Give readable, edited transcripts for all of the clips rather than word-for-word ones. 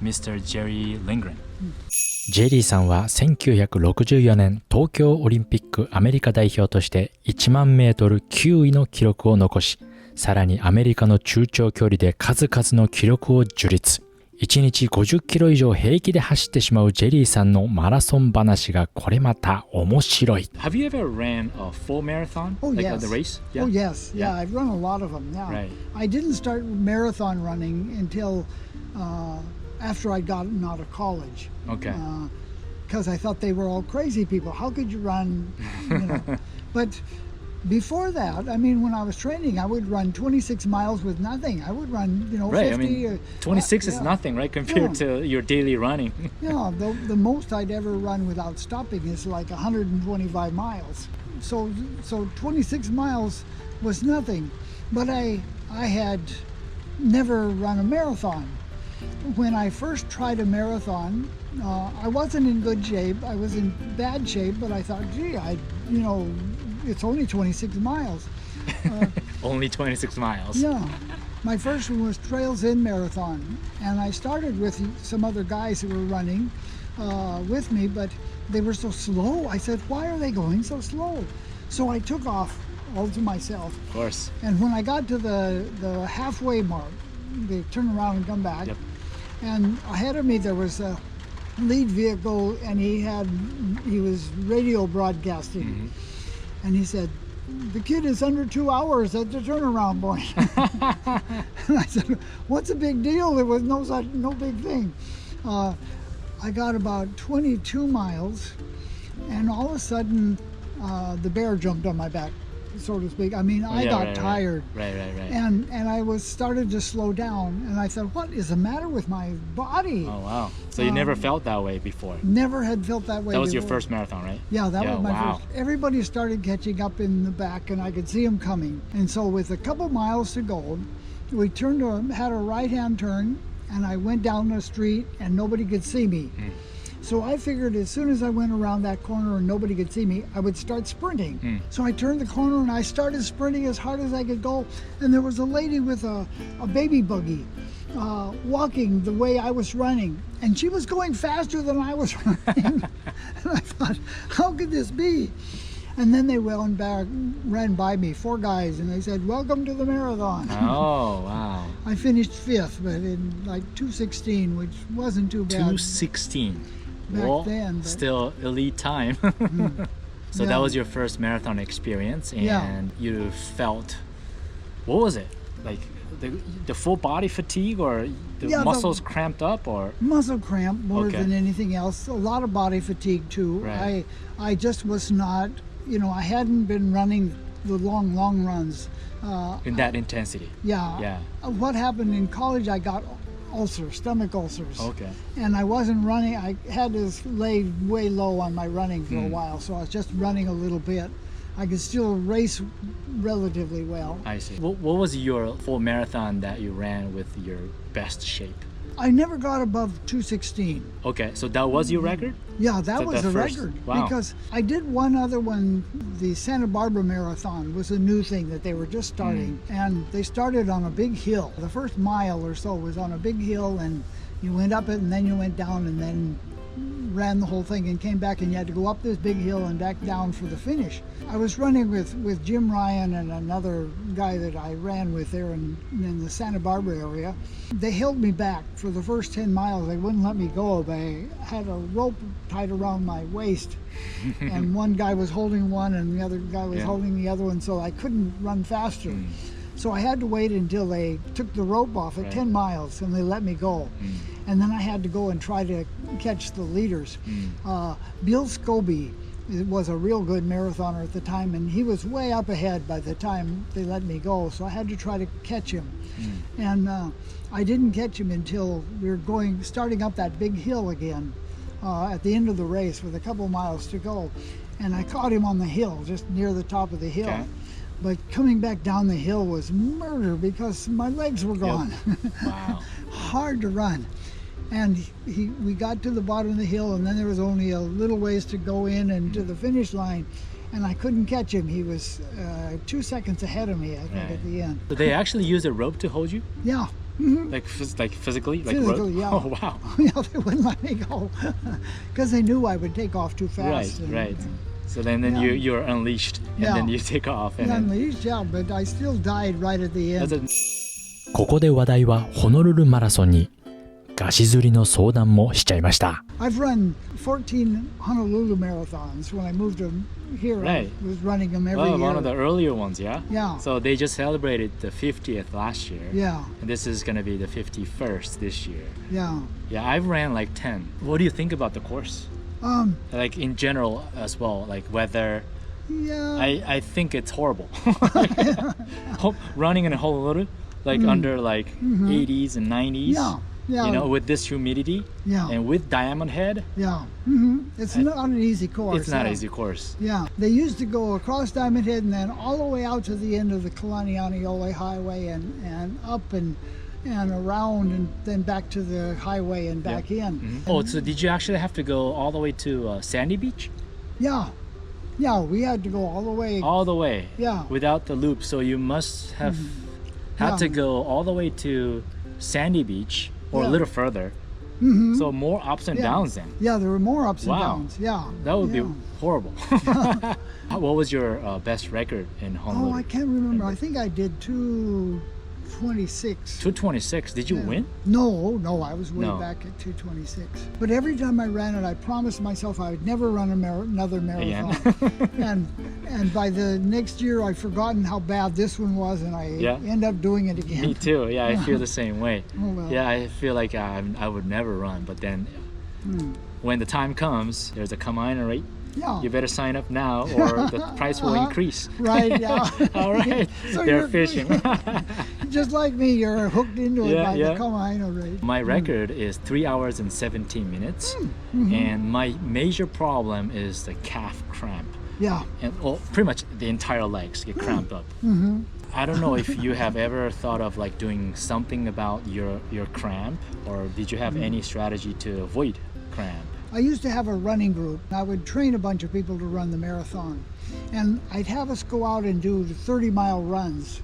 Mr. Jerry Lindgren。ジェリーさんは1964年東京オリンピックアメリカ代表として1万メートル9位の記録を残し、さらにアメリカの中長距離で数々の記録を樹立。1日50キロ以上平気で走ってしまうジェリーさんのマラソン話がこれまた面白い。Have you ever ran a full marathon? Oh, like yes. the race? Yeah? Oh, yes. Yeah, I've run a lot of them now. Right. I didn't start marathon running until after I'd gotten out of college. Okay. Because I thought they were all crazy people. How could you run? But before that, I mean, when I was training, I would run 26 miles with nothing. I would run, 50. Right, I mean, 26 is nothing, right, compared to your daily running. Yeah, the most I'd ever run without stopping is like 125 miles. So 26 miles was nothing. But I had never run a marathon. When I first tried a marathon, I wasn't in good shape. I was in bad shape, but I thought, gee, it's only 26 miles. Only 26 miles. Yeah. My first one was Trails In Marathon. And I started with some other guys who were running with me, but they were so slow. I said, why are they going so slow? So I took off all to myself. Of course. And when I got to the halfway mark, they turn around and come back. Yep. And ahead of me there was a lead vehicle, and he was radio broadcasting. Mm-hmm. And he said, the kid is under 2 hours at the turnaround point. And I said, what's the big deal? There was no big thing. I got about 22 miles, and all of a sudden the bear jumped on my back, so to speak. I mean, I got tired. Right. And I started to slow down, and I thought, what is the matter with my body? Oh, wow. So you never felt that way before? Never had felt that way That was before. your first marathon, right? Yeah, that was my wow. first. Everybody started catching up in the back, and I could see them coming. And so with a couple miles to go, we had a right-hand turn, and I went down the street, and nobody could see me. So I figured as soon as I went around that corner and nobody could see me, I would start sprinting. So I turned the corner and I started sprinting as hard as I could go. And there was a lady with a baby buggy walking the way I was running. And she was going faster than I was running. And I thought, how could this be? And then they ran by me, 4 guys, and they said, welcome to the marathon. Oh, wow. I finished 5th, but in like 2:16, which wasn't too bad. 2:16. Back then, but still elite time. So that was your first marathon experience, and you felt, what was it? Like the full body fatigue, or the muscles cramped up, or? Muscle cramp more than anything else. A lot of body fatigue too. Right. I just was not, I hadn't been running the long runs. In that intensity. Yeah. What happened in college, I got stomach ulcers. Okay. And I wasn't running. I had to lay way low on my running for a while, so I was just running a little bit. I could still race relatively well. I see. What was your full marathon that you ran with your best shape? I never got above 2:16. Okay, so that was your record? Yeah, that was the first record. Wow. Because I did one other one. The Santa Barbara Marathon was a new thing that they were just starting. And they started on a big hill. The first mile or so was on a big hill, and you went up it and then you went down and then ran the whole thing and came back, and you had to go up this big hill and back down for the finish. I was running with Jim Ryan and another guy that I ran with there in the Santa Barbara area. They held me back for the first 10 miles. They wouldn't let me go. They had a rope tied around my waist, and one guy was holding one and the other guy was holding the other one, so I couldn't run faster. So I had to wait until they took the rope off at 10 miles and they let me go. And then I had to go and try to catch the leaders. Bill Scobie was a real good marathoner at the time, and he was way up ahead by the time they let me go, so I had to try to catch him. And I didn't catch him until we were starting up that big hill again at the end of the race with a couple miles to go. And I caught him on the hill, just near the top of the hill. Okay. But coming back down the hill was murder because my legs were gone. Wow. Hard to run. And we got to the bottom of the hill, and then there was only a little ways to go in and to the finish line, and I couldn't catch him. He was 2 seconds ahead of me, I think, at the end. So they actually used a rope to hold you? Yeah. Like physically? Like Physically, yeah. Oh, wow. Yeah, they wouldn't let me go because they knew I would take off too fast. Right. So then Yeah. you're unleashed, and Yeah. then you take off. And Unleashed, yeah, but I still died right at the that's end. a, ここで話題はホノルルマラソンにガシ釣りの相談もしちゃいました。 I've run 14 Honolulu marathons. When I moved to here, I Right. was running them every year. one of the earlier ones, yeah? Yeah. So they just celebrated the 50th last year. Yeah, And this is going to be the 51st this year. yeah. Yeah, I've ran like 10. What do you think about the course? Like in general as well, like weather. Yeah. I think it's horrible. Running in Honolulu, like under like 80s and 90s. Yeah, yeah. You know, with this humidity. Yeah. And with Diamond Head, Yeah. It's not an easy course. it's not yeah. an easy course. Yeah, they used to go across Diamond Head and then all the way out to the end of the Kalanianiole Highway and up and around and then back to the highway and back in. Oh, so did you actually have to go all the way to Sandy Beach? Yeah, yeah, we had to go all the way. All the way. Yeah. Without the loop. So you must have had Yeah. to go all the way to Sandy Beach or a Yeah. little further. So more ups and Yeah. downs then. Yeah, there were more ups and Wow. downs. Yeah, That would yeah. be horrible. What was your best record in Honolulu? Oh, I can't remember. I think I did 2:26. 226. Did you Yeah. win? No, I was way No. back at 2:26. But every time I ran it, I promised myself I would never run another marathon. and by the next year, I'd forgotten how bad this one was, and I Yeah. end up doing it again. Me too. Yeah, I feel the same way. Oh, well. Yeah, I feel like I would never run, but then when the time comes, there's a combiner rate. Yeah. You better sign up now, or the price will increase. Right, yeah. All right. So They're you're- fishing. Just like me, you're hooked into it Yeah, by yeah. the Kamahino rate. My record is 3 hours and 17 minutes, and my major problem is the calf cramp, Yeah. and pretty much the entire legs get cramped up. I don't know if you have ever thought of like doing something about your cramp, or did you have any strategy to avoid cramp? I used to have a running group. I would train a bunch of people to run the marathon. And I'd have us go out and do 30-mile runs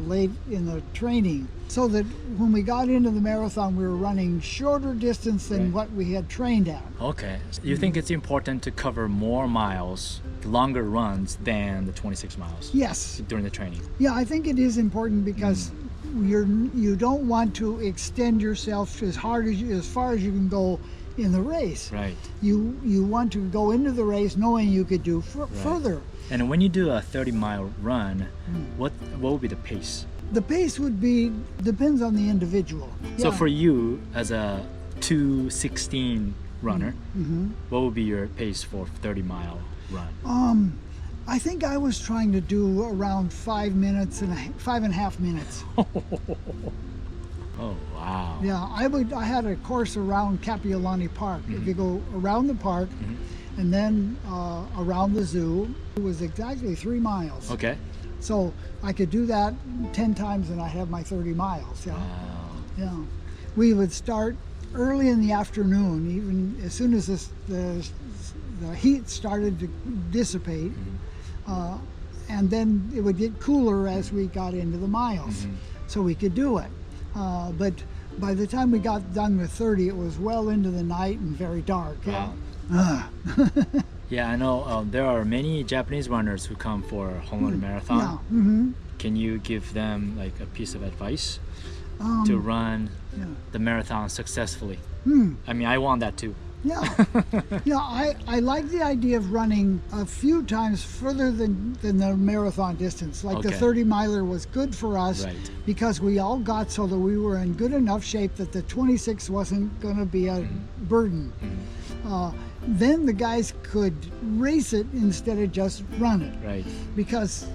late in the training, so that when we got into the marathon, we were running shorter distance than Right. what we had trained at. Okay. So you think it's important to cover more miles, longer runs than the 26 miles Yes. during the training? Yeah, I think it is important because you don't want to extend yourself as far as you can go in the race. Right. You want to go into the race knowing you could do further. And when you do a 30-mile run, what would be the pace? The pace would be depends on the individual. So Yeah. for you as a 2:16 runner, what would be your pace for 30-mile run? I think I was trying to do around 5.5 minutes. Oh wow. Yeah, I had a course around Kapiolani Park. If you go around the park and then around the zoo, it was exactly 3 miles. Okay. So I could do that 10 times and I'd have my 30 miles. Yeah. Wow. Yeah. We would start early in the afternoon, even as soon as the heat started to dissipate, and then it would get cooler as we got into the miles, so we could do it. But by the time we got done with 30, it was well into the night and very dark. Wow. Yeah. Yeah, I know there are many Japanese runners who come for Honolulu Marathon. Yeah. Can you give them like a piece of advice to run Yeah. the marathon successfully? I mean, I want that too. Yeah, yeah. I like the idea of running a few times further than the marathon distance. Like the Okay. 30-miler was good for us Right. because we all got so that we were in good enough shape that the 26 wasn't going to be a burden. Then the guys could race it instead of just run it. Right. Because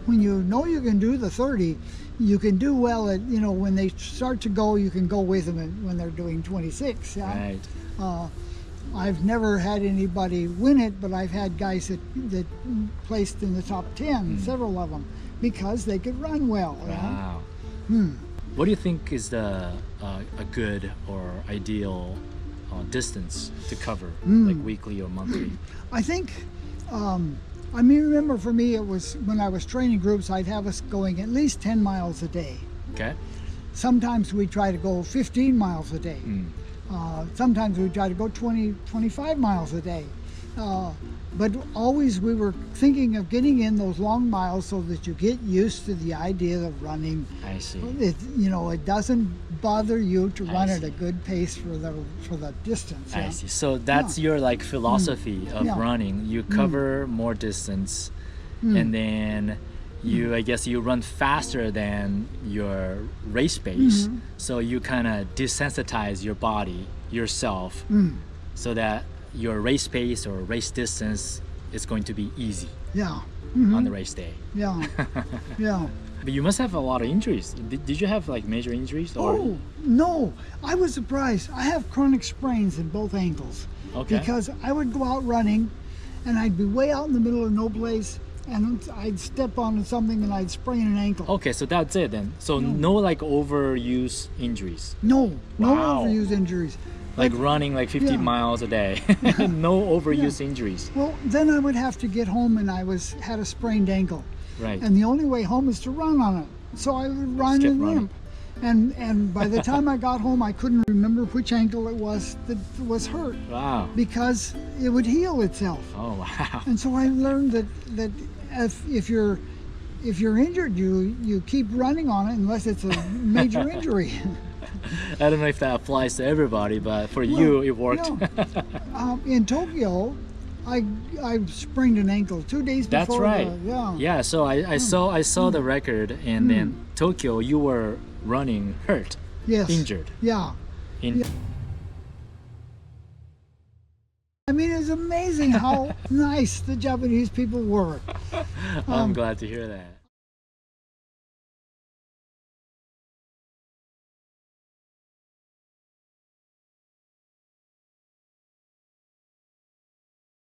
when you know you can do the 30, you can do well at, when they start to go, you can go with them when they're doing 26. Yeah? Right. I've never had anybody win it, but I've had guys that placed in the top 10, several of them, because they could run well. Yeah? Wow. What do you think is a good or ideal distance to cover, like weekly or monthly? I think, remember for me, it was when I was training groups, I'd have us going at least 10 miles a day. Okay. sometimes we try to go 15 miles a day. Sometimes we try to go 20, 25 miles a day. But always we were thinking of getting in those long miles so that you get used to the idea of running. I see. It doesn't bother you to run at a good pace for the distance. I see. So that's your like philosophy of running. You cover more distance, and then I guess you run faster than your race pace. So you kind of desensitize your body, yourself, so that your race pace or race distance is going to be easy on the race day. Yeah. But you must have a lot of injuries. Did you have like major injuries? Or? Oh, no. I was surprised. I have chronic sprains in both ankles. Okay. Because I would go out running and I'd be way out in the middle of no place and I'd step on something and I'd sprain an ankle. Okay, so that's it then. So no like overuse injuries. No Wow. overuse injuries. Like running like 50 miles a day. No overuse injuries. Well, then I would have to get home and had a sprained ankle. Right. And the only way home is to run on it. So I would run Just kept and running. limp. And by the time I got home, I couldn't remember which ankle it was that was hurt. Wow. Because it would heal itself. Oh wow. And so I learned that if you're injured, you keep running on it unless it's a major injury. I don't know if that applies to everybody, but for you it worked. In Tokyo, I sprained an ankle 2 days before. That's right. Yeah. So I saw the record, and then Tokyo, you were running hurt. Yes. Injured. Yeah. I mean, it's amazing how nice the Japanese people were. I'm glad to hear that.